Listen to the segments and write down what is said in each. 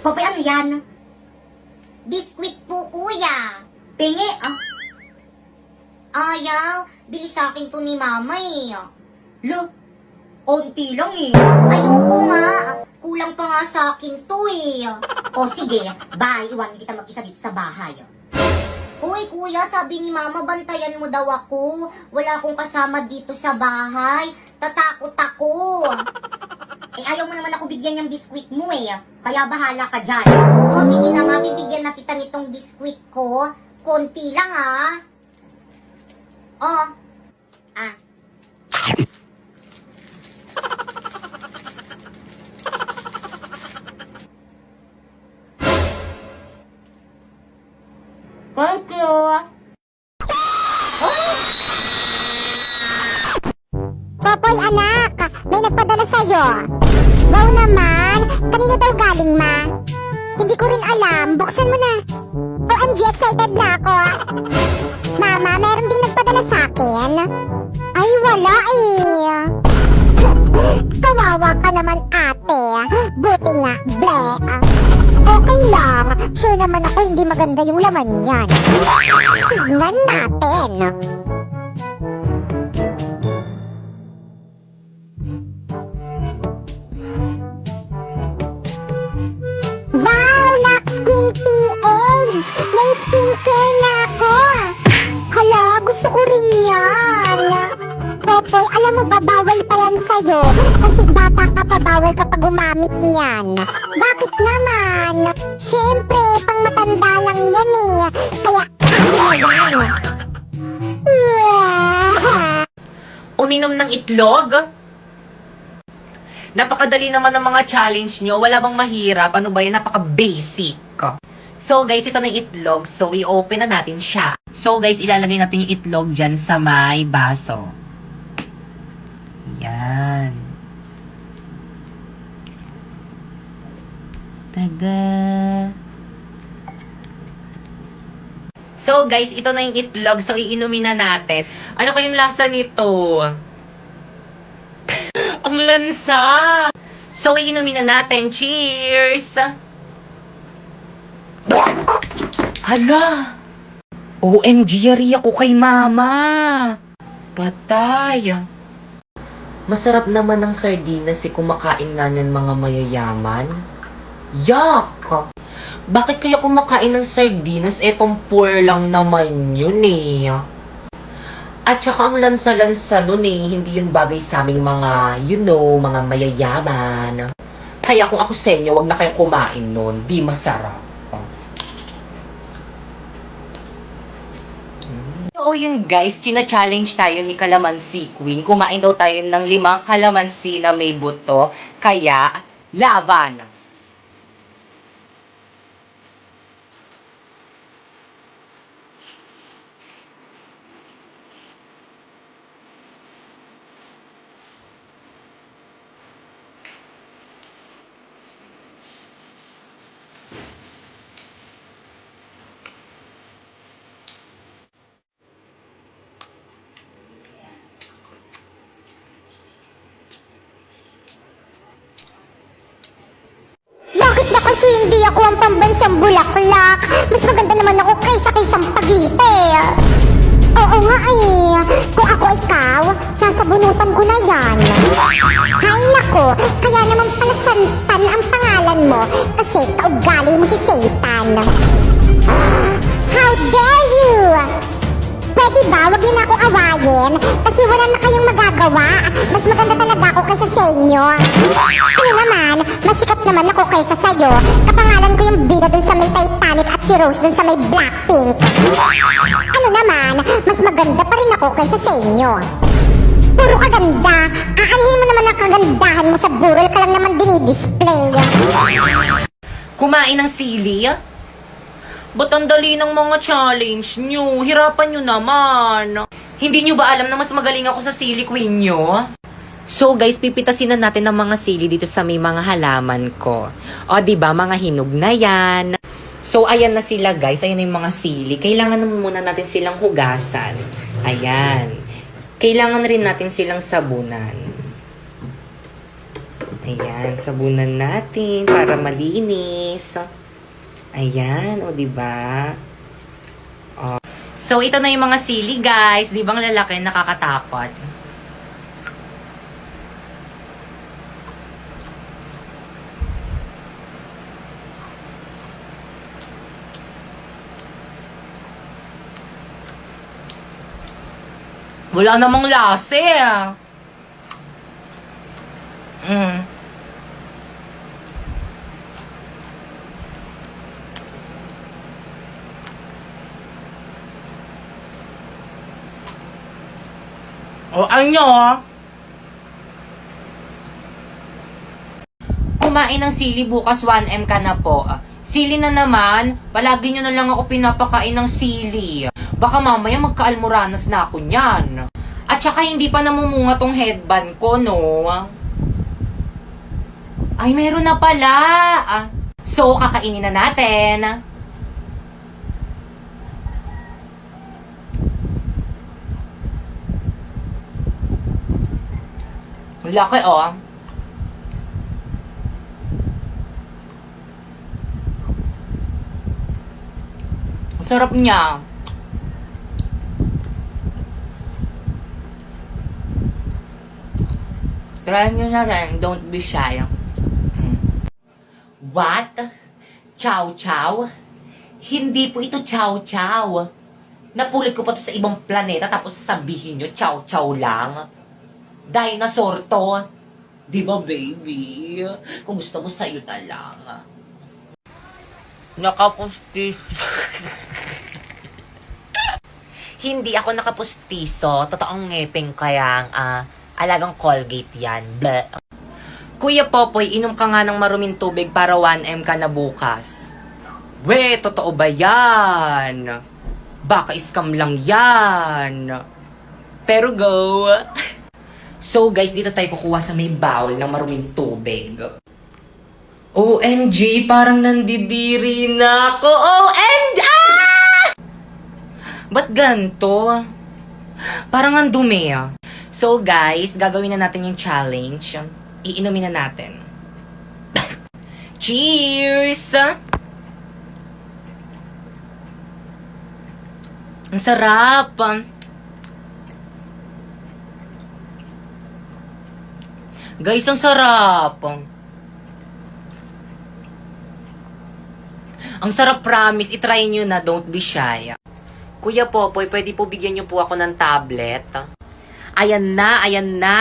Popoy, ano yan? Biskwit po, kuya. Pingi, ah. Ayaw, bili sa akin to ni mama eh. Lo, onti lang eh. Ayoko nga, kulang pa nga sa akin to eh. O sige, bye, iwan kita mag-isa dito sa bahay. Uy, kuya, sabi ni mama, bantayan mo daw ako. Wala akong kasama dito sa bahay. Tatakot ako. Eh, ayaw mo naman ako bigyan yung biskwit mo eh. Kaya bahala ka dyan. O sige na nga, bibigyan na kita nitong biskwit ko. Konti lang ah. Oh. Ah. Thank you. Popoy, anak, may nagpadala sa'yo. Wow naman, kanino daw galing, ma? Hindi ko rin alam, buksan mo na. OMG, excited na ako. Mama, meron ding nagpadala sa'kin. Ay, wala eh. Kawawa ka naman, ate. Buti nga, ble. Okay lang, sure naman ako hindi maganda yung laman yan. Tignan natin. Wow, Lux Queen PH! May skincare na ako! Hala, gusto ko rin yan! Popoy, alam mo ba, bawal pa yan sa'yo. Kasi bata ka pa, bawal ka pa gumamit niyan. Bakit naman? Siyempre, pang matanda lang yan eh. Kaya, ano yan? Uminom ng itlog? Napakadali naman ng mga challenge nyo. Wala bang mahirap? Ano ba yan? Napaka-basic. So guys, ito na yung itlog. So i-open na natin siya. So guys, ilalagay natin yung itlog dyan sa may baso. Yan. Taga. So guys, ito na yung itlog. So iinumin na natin. Ano kayong lasa nito? Ang lansa! So, iinumin na natin. Cheers! Hala! OMG, yari ako kay mama! Patay! Masarap naman ng sardinas si kumakain nga ng mga mayayaman. Yak! Bakit kaya kumakain ng sardinas? Pang poor lang naman yun eh. At saka ang lansa-lansa nun eh, hindi yun bagay sa aming mga, mga mayayaman. Kaya kung ako sa inyo, wag na kayo kumain nun, di masarap. So yun guys, china-challenge tayo ni Calamansi Queen. Kumain daw tayo ng 5 kalamansi na may buto, kaya laban! Bakit ba kasi hindi ako ang pambansang bulaklak? Mas maganda naman ako kaysa kay Sampaguite. Oo nga eh. Kung ako ikaw, sasabunutan ko na yan. Hay nako, kaya naman pala Santan ang pangalan mo kasi kaugali mo si Satan. How dare you! Pwede ba, wag niyo na akong awayin kasi wala na kayong magagawa. Mas maganda talaga ako kaysa sa inyo. Ano naman, mas sikat naman ako kaysa sa'yo. Kapangalan ko yung bida dun sa may Titanic at si Rose dun sa may Blackpink. Ano naman, mas maganda pa rin ako kaysa sa inyo. Puro kaganda. Aanhin mo naman ang kagandahan mo sa burol ka lang naman dinidisplay. Kumain ng sili? Ba't ang dali ng mga challenge nyo? Hirapan nyo naman. Hindi nyo ba alam na mas magaling ako sa sili queen nyo? So guys, pipitasin na natin ng mga sili dito sa may mga halaman ko. O diba, mga hinog na yan. So ayan na sila guys, ayan na yung mga sili. Kailangan na muna natin silang hugasan. Ayan. Kailangan rin natin silang sabunan. Ayan, sabunan natin para malinis. Ayan, o diba? O. So, ito na yung mga sili, guys. Di ba ang lalaki, nakakatakot? Wala namang lasa eh. O ano? Kumain ng sili bukas 1M ka na po. Sili na naman, palagi nyo na lang ako pinapakain ng sili. Baka mamaya magkaalmoranas na ako niyan. At saka hindi pa namumunga tong headband ko, no? Ay, meron na pala. So, kakainin na natin. Laki, oh. Ang sarap niya. Try nyo na rin. Don't be shy. What? Chow chow? Hindi po ito chow chow. Napulit ko pa to sa ibang planeta tapos sasabihin nyo chow chow lang. Dinosaur to. Di ba, baby? Kung gusto mo sa'yo na lang. Nakapustiso. Hindi ako nakapustiso. Totoong ngepeng kayang alagang Colgate yan. Bleh. Kuya Popoy, inom ka nga ng maruming tubig para 1M ka na bukas. We, totoo ba yan? Baka scam lang yan. Pero go. So guys, dito tayo kukuha sa may bowl ng maruming tubig. OMG, parang nandidiri na ako. OMG! Ba't ganito? Parang ang dumi ah. So guys, gagawin na natin yung challenge. Iinumin na natin. Cheers! Ang sarap! Guys, ang sarap! Ang sarap, promise. I-try nyo na, don't be shy. Kuya Popoy, pwede po bigyan nyo po ako ng tablet? Ayan na.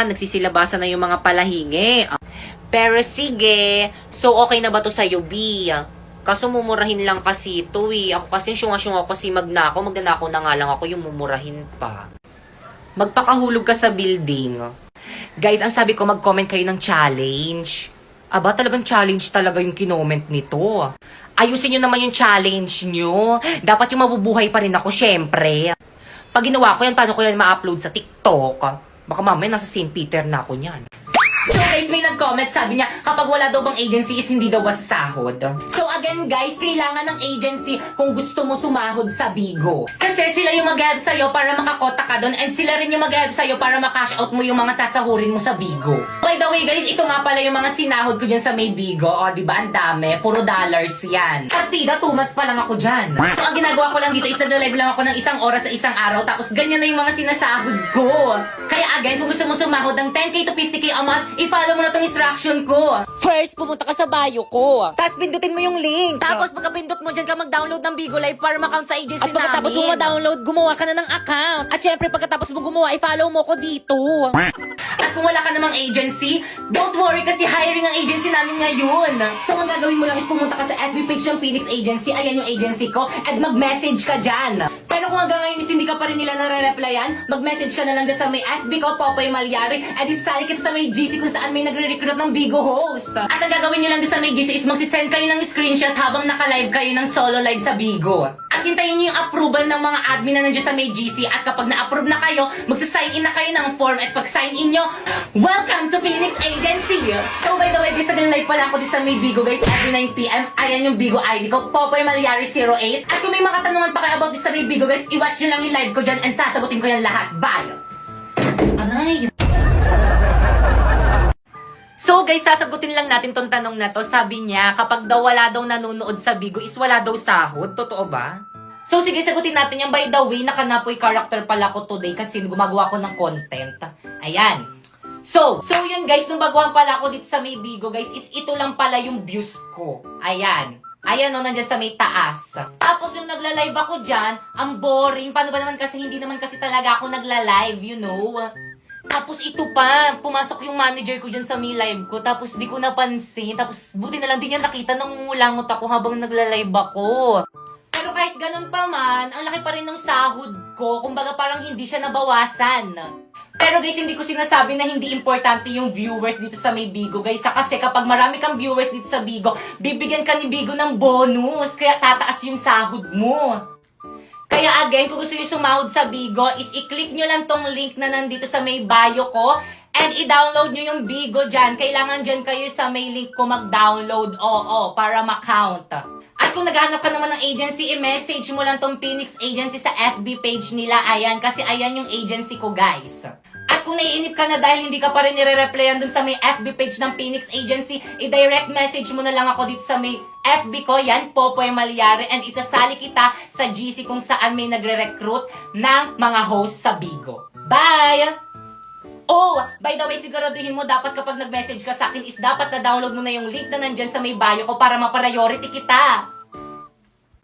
Nagsisilabasan na yung mga palahingi. Pero sige. So, okay na ba to sa'yo, B? Kaso mumurahin lang kasi ito eh. Ako kasi syunga-syunga ako kasi magnanakaw na nga lang ako yung mumurahin pa. Magpakahulog ka sa building. Guys, ang sabi ko mag-comment kayo ng challenge. Aba, talagang challenge talaga yung kinoment nito. Ayusin nyo naman yung challenge nyo. Dapat yung mabubuhay pa rin ako, syempre. Pag ginawa ko yan, paano ko yan ma-upload sa TikTok? Baka mamaya nasa St. Peter na ako niyan. So guys, may nag-comment, sabi niya, kapag wala daw bang agency is hindi daw masasahod. So again guys, kailangan ng agency kung gusto mo sumahod sa Bigo. Kasi sila yung mag-help sa'yo para makakota ka doon and sila rin yung mag-help sa'yo para makash out mo yung mga sasahurin mo sa Bigo. By the way guys, ito nga pala yung mga sinahod ko dyan sa may Bigo. O diba, ang dami, puro dollars yan. Partida, 2 months pa lang ako dyan. So ang ginagawa ko lang dito is nag-live lang ako ng 1 oras sa 1 araw tapos ganyan na yung mga sinasahod ko. Kaya again, kung gusto mo sumahod ng 10k to 50k a month, i-follow mo na tong instruction ko. First, pumunta ka sa bio ko. Tapos pindutin mo yung link. Tapos pagka-pindot mo, dyan ka mag-download ng Bigo Live para ma-count sa agency namin. At pagkatapos mo ma-download, gumawa ka na ng account. At syempre, pagkatapos mo gumawa, i-follow mo ko dito. At kung wala ka namang agency, don't worry kasi hiring ang agency namin ngayon. So, ang gagawin mo lang is pumunta ka sa FB page ng Phoenix Agency. Ayan yung agency ko. At mag-message ka dyan. Pero kung hanggang ngayon is hindi ka pa rin nila nare-replyan, mag-message ka na lang dyan sa may FB ko, Popoy Malyari. At isali kita sa may GC kung saan may nagre-recruit ng Bigo host. At ang gagawin nyo lang dyan sa may GC is magsisend kayo ng screenshot habang naka-live kayo ng solo live sa Bigo. At hintayin nyo yung approval ng mga admin na nandiyan sa may GC. At kapag na-approve na kayo, magsa-sign in na kayo ng form. At pag sign in nyo, welcome to Phoenix Agency! So by the way, guys, nag-live pala ako din sa may Bigo guys every 9pm. Ayan yung Bigo ID ko, Popoy Malyari 08. At kung may mga katanungan pa kayo about this sa may Bigo guys, i-watch nyo lang yung live ko dyan and sasagutin ko yan lahat. Bye! Aray! So guys, sasagutin lang natin tong tanong na to. Sabi niya, kapag daw wala daw nanonood sa Bigo is wala daw sahod. Totoo ba? So sige, sagutin natin yan. By the way, nakanapoy character pala ko today kasi gumagawa ko ng content. Ayan. So yun guys, nung baguhan pala ako dito sa may Bigo guys, is ito lang pala yung views ko. Ayan. Ayan o, nandyan sa may taas. Tapos yung nagla-live ako dyan, ang boring. Paano ba naman kasi, hindi naman kasi talaga ako nagla-live, you know? Tapos ito pa, pumasok yung manager ko dyan sa may live ko, tapos di ko napansin, tapos buti na lang din niya nakita nang ngulangot ako habang nagla-live ako. Pero kahit ganun pa man, ang laki pa rin ng sahod ko, kumbaga parang hindi siya nabawasan. Pero guys, hindi ko sinasabi na hindi importante yung viewers dito sa may Bigo guys, kasi kapag marami kang viewers dito sa Bigo, bibigyan ka ni Bigo ng bonus, kaya tataas yung sahod mo. Kaya again, kung gusto nyo sumahod sa Bigo, is i-click nyo lang tong link na nandito sa may bio ko and i-download nyo yung Bigo dyan. Kailangan dyan kayo sa may link ko mag-download, para ma-count. At kung naghahanap ka naman ng agency, i-message mo lang tong Phoenix Agency sa FB page nila. Ayan, kasi ayan yung agency ko, guys. At kung naiinip ka na dahil hindi ka pa rin nire-replyan dun sa may FB page ng Phoenix Agency, i-direct message mo na lang ako dito sa may FB ko, yan, Popoy Malyari, and isasali kita sa GC kung saan may nagre-recruit ng mga host sa Bigo. Bye! Oh, by the way, siguraduhin mo dapat kapag nag-message ka sa akin is dapat na-download mo na yung link na nandyan sa may bio ko para ma-priority kita.